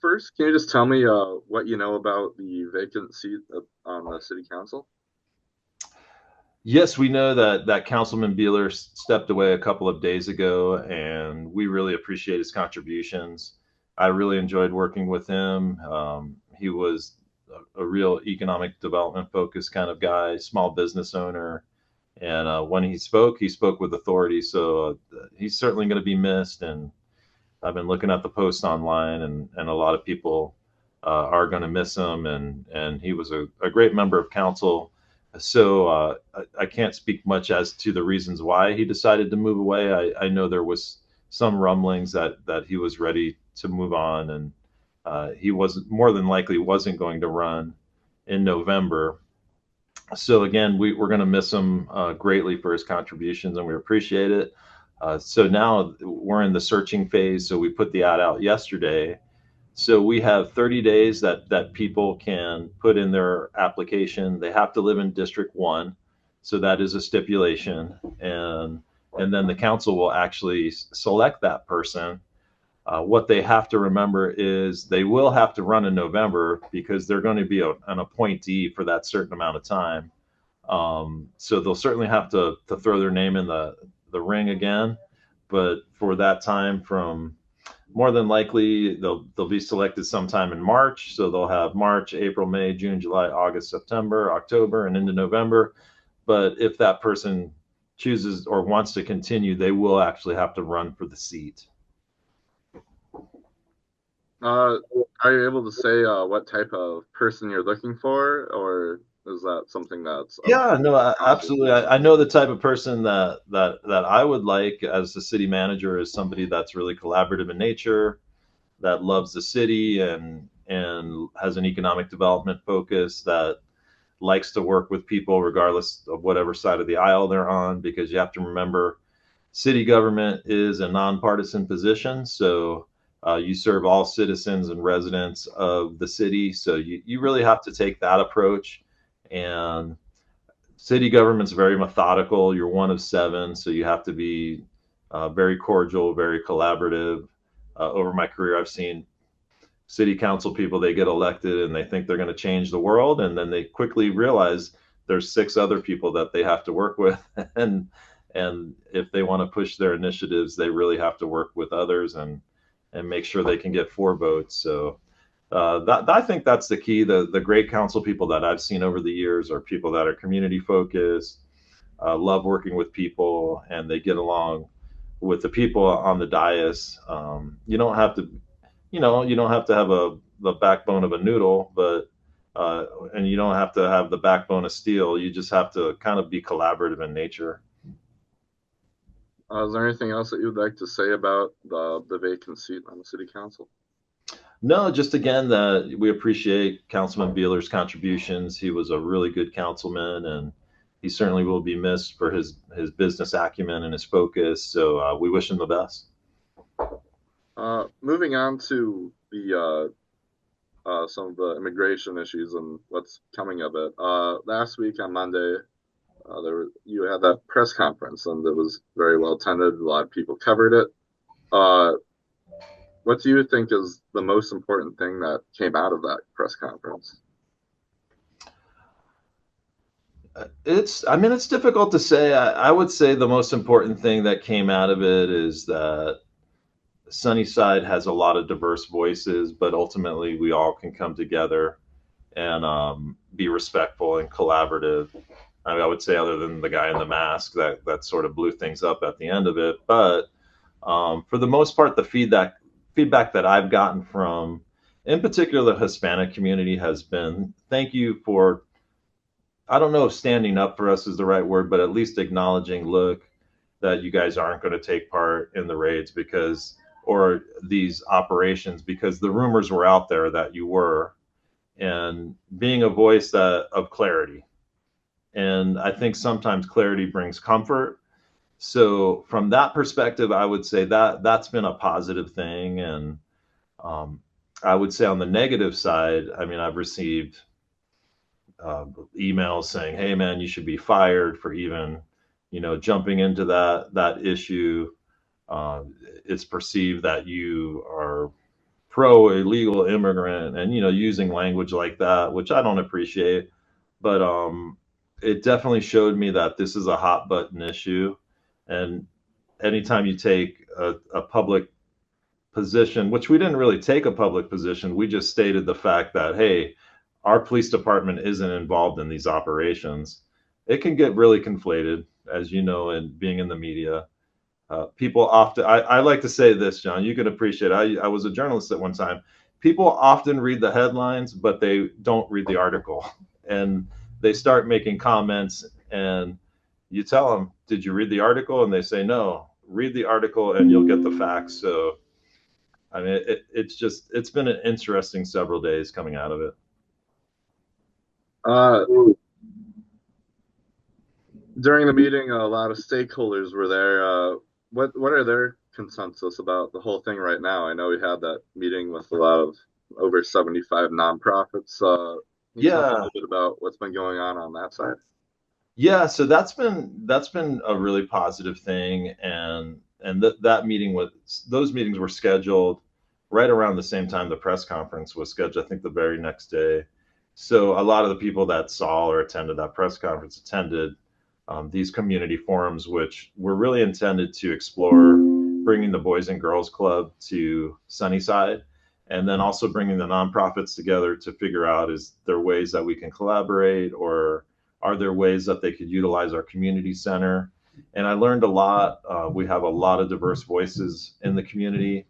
first, can you just tell me what you know about the vacant seat on the city council? Yes, we know that Councilman Beeler stepped away a couple of days ago, and we really appreciate his contributions. I really enjoyed working with him. He was a real economic development focused kind of guy, small business owner, and when he spoke with authority. So he's certainly going to be missed. And I've been looking at the posts online, and a lot of people are going to miss him. And he was a great member of council. So I can't speak much as to the reasons why he decided to move away. I know there was some rumblings that he was ready to move on, and he was more than likely wasn't going to run in November. So again, we're going to miss him greatly for his contributions, and we appreciate it. So now we're in the searching phase. So we put the ad out yesterday. So we have 30 days that people can put in their application. They have to live in District 1. So that is a stipulation. And then the council will actually select that person. What they have to remember is they will have to run in November because they're going to be an appointee for that certain amount of time. So they'll certainly have to throw their name in the ring again. But for that time, from more than likely they'll be selected sometime in March. So they'll have March, April, May, June, July, August, September, October, and into November. But if that person chooses or wants to continue, they will actually have to run for the seat. Uh, are you able to say what type of person you're looking for, or is that something that's up Yeah, no, to council absolutely. to I decide? know the type of person that I would like as the city manager is somebody that's really collaborative in nature, that loves the city and has an economic development focus, that likes to work with people regardless of whatever side of the aisle they're on, because you have to remember city government is a nonpartisan position. So you serve all citizens and residents of the city. So you really have to take that approach. And city government's very methodical. You're one of seven, so you have to be very cordial, very collaborative. Over my career, I've seen city council people, they get elected and they think they're going to change the world, and then they quickly realize there's six other people that they have to work with, and if they want to push their initiatives, they really have to work with others and make sure they can get four votes. So I think that's the key. The great council people that I've seen over the years are people that are community focused, love working with people, and they get along with the people on the dais. You don't have to, you don't have to have the backbone of a noodle, but and you don't have to have the backbone of steel. You just have to kind of be collaborative in nature. Is there anything else that you'd like to say about the vacant seat on the city council? No, just again that we appreciate Councilman Beeler's contributions. He was a really good councilman, and he certainly will be missed for his business acumen and his focus. So we wish him the best. Moving on to the some of the immigration issues and what's coming of it. Last week on Monday, you had that press conference, and it was very well attended. A lot of people covered it. Uh, what do you think is the most important thing that came out of that press conference? I mean, it's difficult to say. I would say the most important thing that came out of it is that Sunnyside has a lot of diverse voices, but ultimately we all can come together and be respectful and collaborative. I mean, I would say, other than the guy in the mask that sort of blew things up at the end of it, but for the most part, the feedback that I've gotten from, in particular, the Hispanic community has been thank you for, I don't know if standing up for us is the right word, but at least acknowledging, look, that you guys aren't going to take part in the raids because, or these operations, because the rumors were out there that you were, and being a voice of clarity. And I think sometimes clarity brings comfort. So from that perspective, I would say that's been a positive thing. And um, I would say on the negative side, I mean, I've received uh, emails saying, "Hey, man, you should be fired for even, jumping into that issue. It's perceived that you are pro illegal immigrant, and using language like that, which I don't appreciate. But it definitely showed me that this is a hot button issue, and anytime you take a public position, which we didn't really take a public position, we just stated the fact that, hey, our police department isn't involved in these operations. It can get really conflated, as you know, and being in the media. People often, I like to say this, John, you can appreciate, I was a journalist at one time. People often read the headlines, but they don't read the article. And they start making comments, and you tell them, did you read the article? And they say, no, read the article and you'll get the facts. So, I mean, it's been an interesting several days coming out of it. Uh, During the meeting, a lot of stakeholders were there. What are their consensus about the whole thing right now? I know we had that meeting with a lot of over 75 nonprofits. Can you talk a Yeah, little bit about what's been going on that side? yeah. So that's been a really positive thing, and that meeting was those meetings were scheduled right around the same time the press conference was scheduled. I think the very next day. So a lot of the people that saw or attended that press conference attended these community forums, which were really intended to explore bringing the Boys and Girls Club to Sunnyside, and then also bringing the nonprofits together to figure out, is there ways that we can collaborate, or are there ways that they could utilize our community center? And I learned a lot. We have a lot of diverse voices in the community.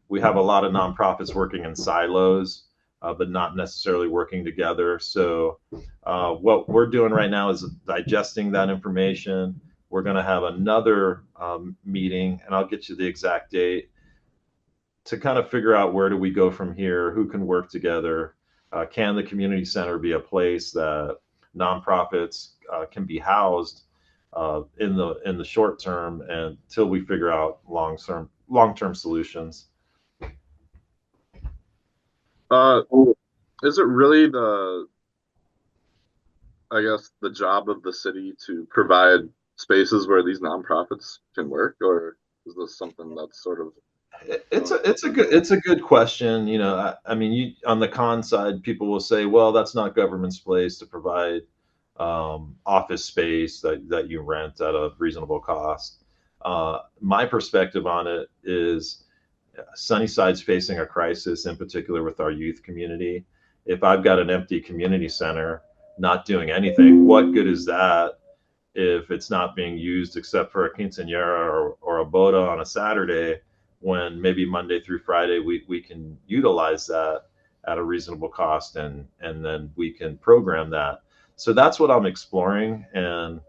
We have a lot of nonprofits working in silos, but not necessarily working together. So, what we're doing right now is digesting that information. We're going to have another meeting, and I'll get you the exact date, to kind of figure out where do we go from here, who can work together. Can the community center be a place that nonprofits can be housed in the short term, until we figure out long term solutions? Uh, is it really I guess, the job of the city to provide spaces where these nonprofits can work, or is this something that's sort of It's thrown a up it's a in good the air? it's a good question. I mean, on the con side, people will say, well, that's not government's place to provide office space that you rent at a reasonable cost. My perspective on it is Sunnyside's facing a crisis, in particular with our youth community. If I've got an empty community center not doing anything, what good is that if it's not being used except for a quinceanera or a boda on a Saturday, when maybe Monday through Friday we can utilize that at a reasonable cost, and then we can program that. So that's what I'm exploring, and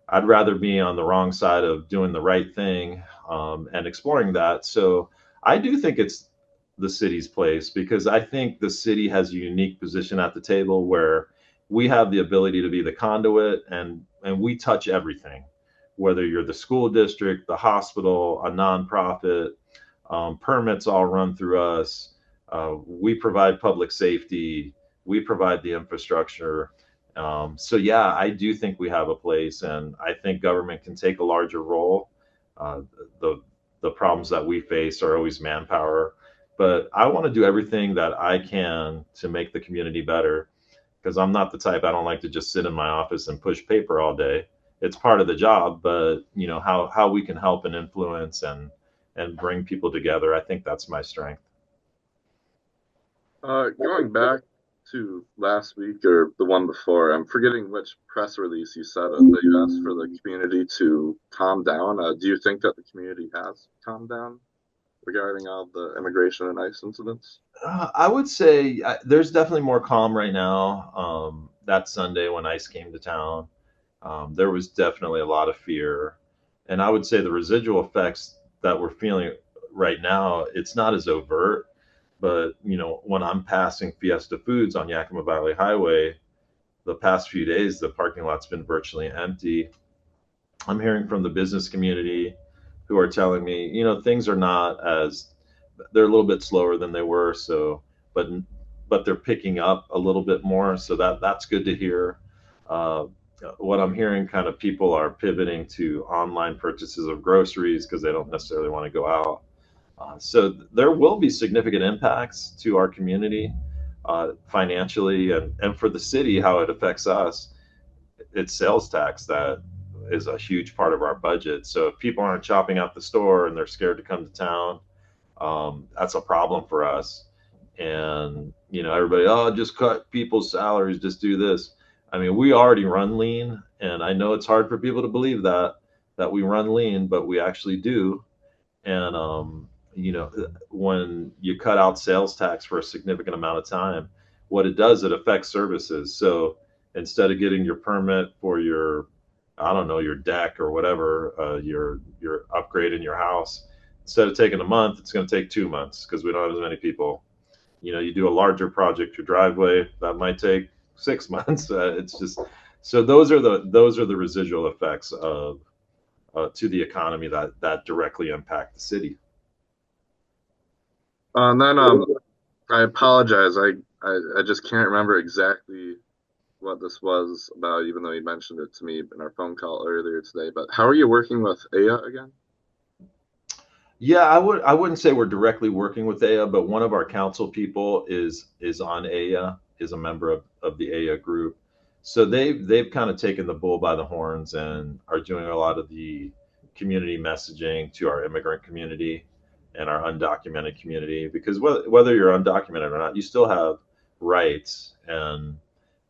I'd rather be on the wrong side of doing the right thing, and exploring that. So I do think it's the city's place, because I think the city has a unique position at the table where we have the ability to be the conduit, and we touch everything, whether you're the school district, the hospital, a nonprofit. Permits all run through us. We provide public safety. We provide the infrastructure. So yeah, I do think we have a place, and I think government can take a larger role. Uh, the the problems that we face are always manpower, but I want to do everything that I can to make the community better, because I'm not the type. I don't like to just sit in my office and push paper all day. It's part of the job, but how we can help and influence and bring people together. I think that's my strength. Going back to last week or the one before, I'm forgetting which press release you said that you asked for the community to calm down. Do you think that the community has calmed down regarding all the immigration and ICE incidents? I would say there's definitely more calm right now. That Sunday when ICE came to town, there was definitely a lot of fear, and I would say the residual effects that we're feeling right now, it's not as overt, but when I'm passing Fiesta Foods on Yakima Valley Highway, the past few days the parking lot's been virtually empty. I'm hearing from the business community who are telling me, things are not as, they're a little bit slower than they were. So, but they're picking up a little bit more. So that's good to hear. Uh, what I'm hearing, kind of people are pivoting to online purchases of groceries because they don't necessarily want to go out. So there will be significant impacts to our community financially, and for the city, how it affects us. It's sales tax that is a huge part of our budget. So if people aren't shopping at the store and they're scared to come to town, that's a problem for us. And everybody, oh, just cut people's salaries, just do this. I mean, we already run lean, and I know it's hard for people to believe that we run lean, but we actually do. And when you cut out sales tax for a significant amount of time, what it does, it affects services. So instead of getting your permit for your, I don't know, your deck or whatever, your upgrade in your house, instead of taking a month, it's going to take 2 months because we don't have as many people. You do a larger project, your driveway, that might take 6 months. It's just, so those are the residual effects of to the economy that directly impact the city. And then I apologize. I just can't remember exactly what this was about, even though you mentioned it to me in our phone call earlier today. But how are you working with Aya again? Yeah, I wouldn't say we're directly working with AYA, but one of our council people is on AYA, is a member of the AYA group. So they've kind of taken the bull by the horns and are doing a lot of the community messaging to our immigrant community and our undocumented community, because whether you're undocumented or not, you still have rights. And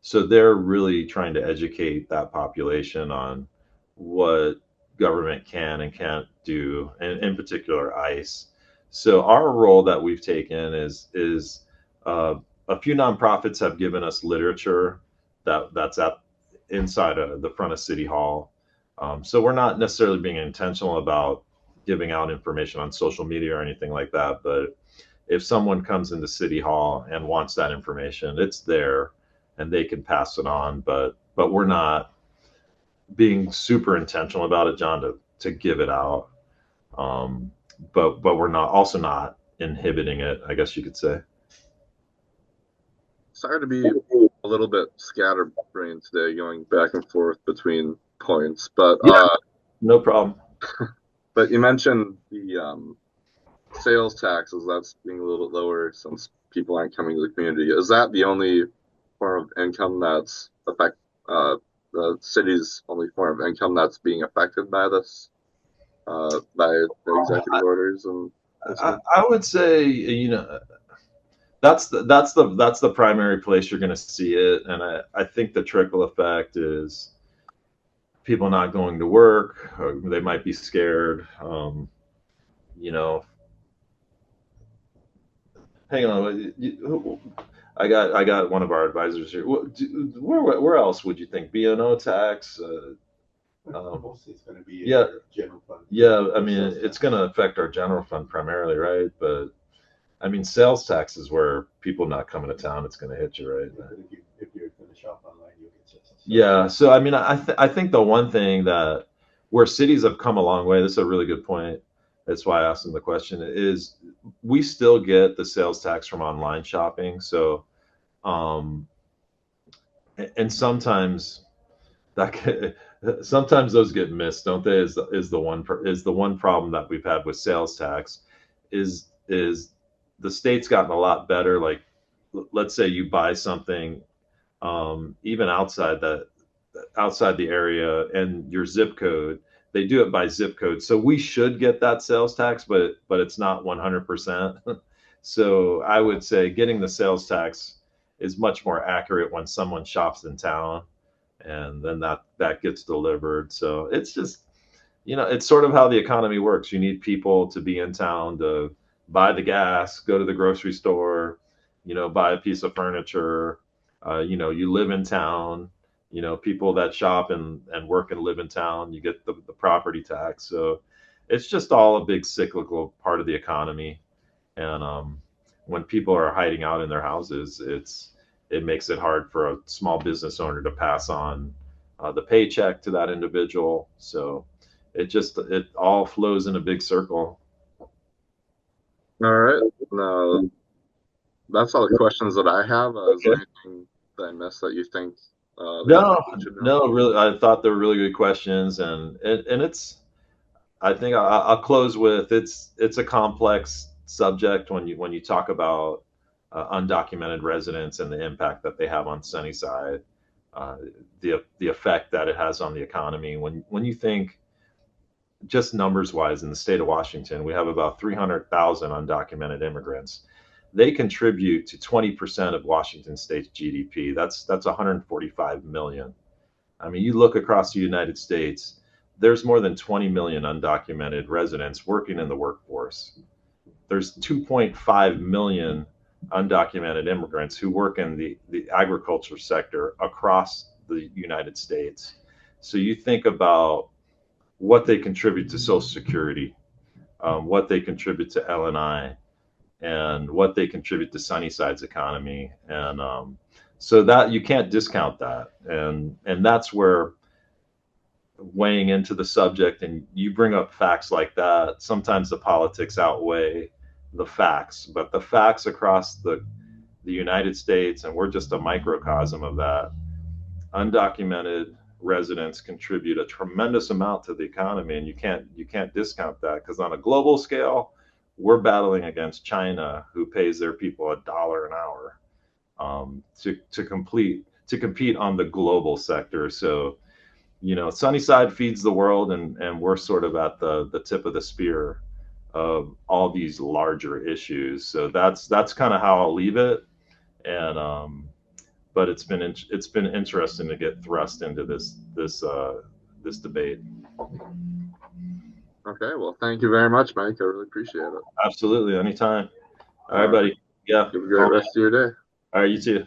so they're really trying to educate that population on what government can and can't do, and in particular ICE. So our role that we've taken is a few nonprofits have given us literature that's at inside of the front of City Hall. So we're not necessarily being intentional about giving out information on social media or anything like that. But if someone comes into City Hall and wants that information, it's there, and they can pass it on. But we're not being super intentional about it, John, to give it out. Um, but we're not also not inhibiting it, I guess you could say. Sorry to be a little bit scatterbrained today, going back and forth between points, Yeah, no problem. but you mentioned the sales taxes that's being a little bit lower since people aren't coming to the community. Is that the only form of income that's the city's only form of income that's being affected by this, by the executive orders and I, whatnot? I would say, that's the primary place you're going to see it, and I think the trickle effect is people not going to work, or they might be scared. You know, hang on, I got one of our advisors here. Where else would you think B&O tax? Mostly it's going to be in Yeah, your general fund. yeah. I mean, it's going to affect our general fund primarily, right? But I mean, sales tax is where people not coming to town, it's going to hit you, right? But if you're going to shop online, you'll get sales. Yeah. So I mean, I think the one thing that where cities have come a long way. This is a really good point. That's why I asked them the question. Is we still get the sales tax from online shopping. So um, and sometimes sometimes those get missed, don't they? Is the one problem that we've had with sales tax is the state's gotten a lot better. Like, let's say you buy something even outside the area and your zip code, they do it by zip code. So we should get that sales tax, but it's not 100%. So I would say getting the sales tax is much more accurate when someone shops in town, and then that gets delivered. So it's just, it's sort of how the economy works. You need people to be in town to buy the gas, go to the grocery store, buy a piece of furniture. You live in town. People that shop and work and live in town, you get the property tax. So it's just all a big cyclical part of the economy. And when people are hiding out in their houses, it makes it hard for a small business owner to pass on the paycheck to that individual. So it all flows in a big circle. All right. No, that's all the questions that I have. Is there Okay. anything that I missed that you think the No, audience should know? no, really, I thought they were really good questions, and it's I think I'll close with it's a complex subject when you talk about undocumented residents and the impact that they have on Sunnyside, uh, the effect that it has on the economy. When you think just numbers wise in the state of Washington, we have about 300,000 undocumented immigrants. They contribute to 20% of Washington state's GDP. That's 145 million. I mean, you look across the United States, there's more than 20 million undocumented residents working in the workforce. There's 2.5 million undocumented immigrants who work in the agriculture sector across the United States. So you think about what they contribute to Social Security, what they contribute to LNI, and what they contribute to Sunnyside's economy, and so that you can't discount that, and that's where weighing into the subject and you bring up facts like that, sometimes the politics outweigh the facts, but the facts across the United States, and we're just a microcosm of that. Undocumented residents contribute a tremendous amount to the economy, and you can't discount that, because on a global scale, we're battling against China, who pays their people $1 an hour, to compete on the global sector. So Sunnyside feeds the world, and we're sort of at the tip of the spear of all these larger issues. So that's kind of how I'll leave it. And but it's been interesting to get thrust into this debate. Okay, well, thank you very much, Mike. I really appreciate it. Absolutely, anytime. All All right, right, buddy. Yeah, you have a great call me. rest of your day. All right, you too.